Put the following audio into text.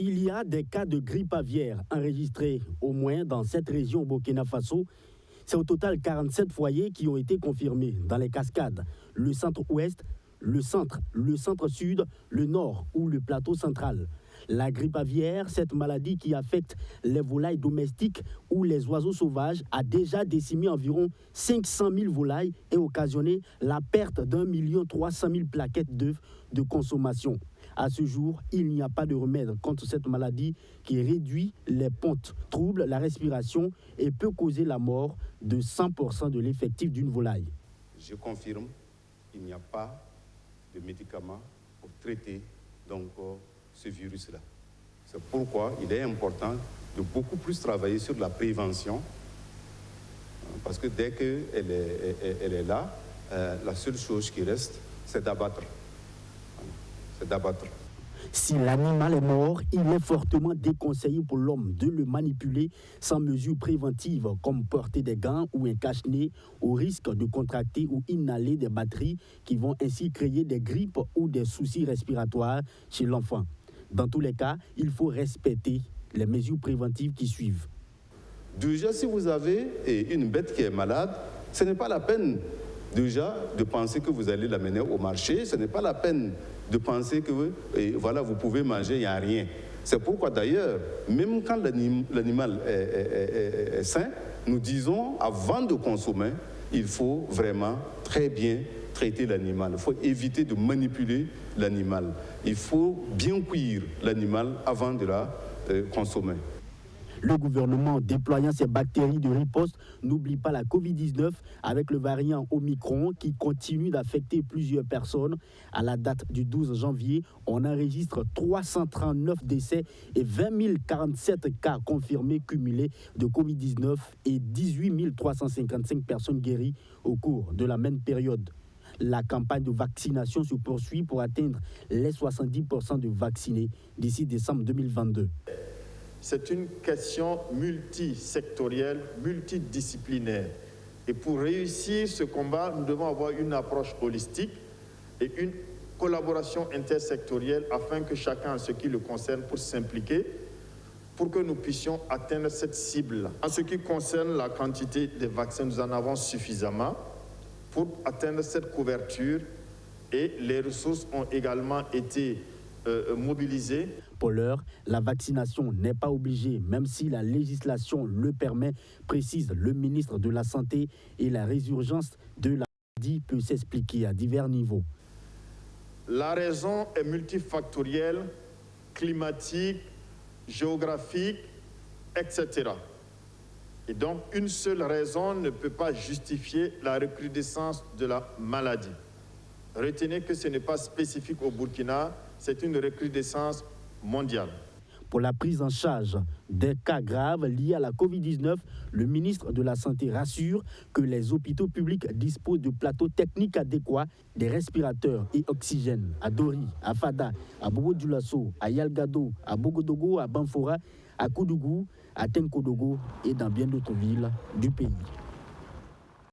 Il y a des cas de grippe aviaire enregistrés au moins dans cette région au Burkina Faso. C'est au total 47 foyers qui ont été confirmés dans les cascades, le centre-ouest, le centre-sud, le nord ou le plateau central. La grippe aviaire, cette maladie qui affecte les volailles domestiques ou les oiseaux sauvages, a déjà décimé environ 500 000 volailles et occasionné la perte d'1 300 000 plaquettes d'œufs de consommation. À ce jour, il n'y a pas de remède contre cette maladie qui réduit les pontes, trouble la respiration et peut causer la mort de 100% de l'effectif d'une volaille. Je confirme, il n'y a pas de médicaments pour traiter ce virus-là. C'est pourquoi il est important de beaucoup plus travailler sur la prévention, parce que dès qu'elle est là, la seule chose qui reste, c'est d'abattre. Si l'animal est mort, il est fortement déconseillé pour l'homme de le manipuler sans mesure préventive comme porter des gants ou un cache-nez au risque de contracter ou inhaler des batteries qui vont ainsi créer des grippes ou des soucis respiratoires chez l'enfant. Dans tous les cas, il faut respecter les mesures préventives qui suivent. Déjà, si vous avez une bête qui est malade, ce n'est pas la peine déjà de penser que vous allez l'amener au marché, ce n'est pas la peine de penser que vous pouvez manger, il n'y a rien. C'est pourquoi d'ailleurs, même quand l'animal est sain, nous disons, avant de consommer, il faut vraiment très bien traiter l'animal. Il faut éviter de manipuler l'animal. Il faut bien cuire l'animal avant de la consommer. Le gouvernement, déployant ses bactéries de riposte, n'oublie pas la Covid-19 avec le variant Omicron qui continue d'affecter plusieurs personnes. À la date du 12 janvier, on enregistre 339 décès et 20 047 cas confirmés cumulés de Covid-19 et 18 355 personnes guéries au cours de la même période. La campagne de vaccination se poursuit pour atteindre les 70% de vaccinés d'ici décembre 2022. C'est une question multisectorielle, multidisciplinaire. Et pour réussir ce combat, nous devons avoir une approche holistique et une collaboration intersectorielle afin que chacun, en ce qui le concerne, puisse s'impliquer pour que nous puissions atteindre cette cible. En ce qui concerne la quantité de vaccins, nous en avons suffisamment pour atteindre cette couverture et les ressources ont également été mobilisées. Pour l'heure, la vaccination n'est pas obligée, même si la législation le permet, précise le ministre de la Santé, et la résurgence de la maladie peut s'expliquer à divers niveaux. La raison est multifactorielle, climatique, géographique, etc. Et donc, une seule raison ne peut pas justifier la recrudescence de la maladie. Retenez que ce n'est pas spécifique au Burkina, c'est une recrudescence mondiale. Pour la prise en charge des cas graves liés à la Covid-19, le ministre de la Santé rassure que les hôpitaux publics disposent de plateaux techniques adéquats, des respirateurs et oxygène à Dori, à Fada, à Bobo-Dioulasso, à Yalgado, à Bogodogo, à Banfora, à Koudougou, à Tenkodogo et dans bien d'autres villes du pays.